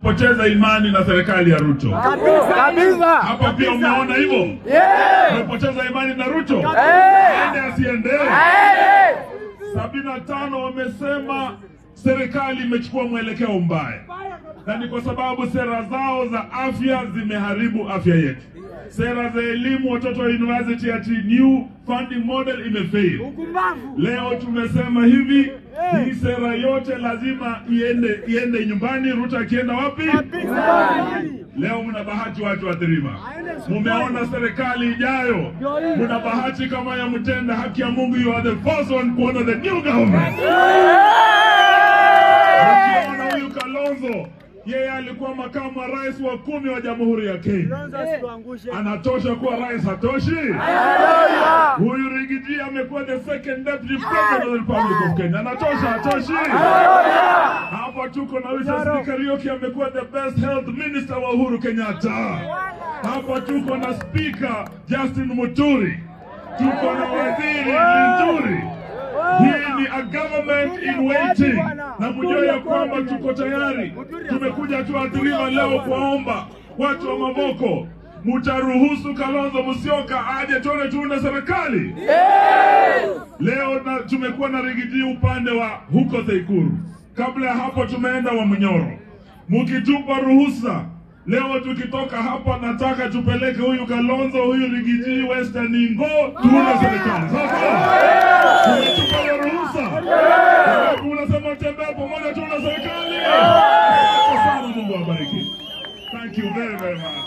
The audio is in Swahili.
Poteza imani na serikali ya Ruto. Kabisa. Hapa pia umeona hivyo? Umepoteza imani na Ruto. Ende asiende. 75 wamesema serikali imechukua mwelekeo mbaya. Na ni kwa sababu sera zao za afya zimeharibu afya yetu. Sera za elimu, watoto wa university ati new funding model imefail. Leo tumesema hivi, hii sera yote lazima iende nyumbani. Ruto akienda wapi? Leo mna bahati watu wa Trima. Mumeona serikali ijayo. Mna bahati kama ya Mtenda, haki ya Mungu, you are the first one kuona the new government. Ukiona huyu Kalonzo, yeye alikuwa makamu wa rais wa 10 wa Jamhuri ya Kenya. Anatosha kuwa rais hatoshi? Huyu Rigiji amekuwa the second deputy president of the Republic of Kenya. Anatosha hatoshi? Hapa tuko na Wilson Kariuki amekuwa the best health minister wa Uhuru Kenyatta. Hapa tuko na speaker Justin Muturi. Tuko na waziri Linturi. Hii ni a government in waiting. Na mjue ya kwamba tuko tayari. Tumekuja tuathiriwa leo kuomba watu wa Mavoko, mtaruhusu Kalonzo Musyoka aje tuone serikali? Leo tumekuwa na Rigiji upande wa huko Theikuru. Kabla ya hapo tumeenda wa Munyoro. Mkitupa ruhusa, leo tukitoka hapa nataka tupeleke huyu Kalonzo, huyu Rigiji Western Ingo tuone serikali. Sasa tumetupa hiyo ruhusa. Unasema tembea pamoja tuone serikali. Asante, Mungu awabariki. Thank you very much.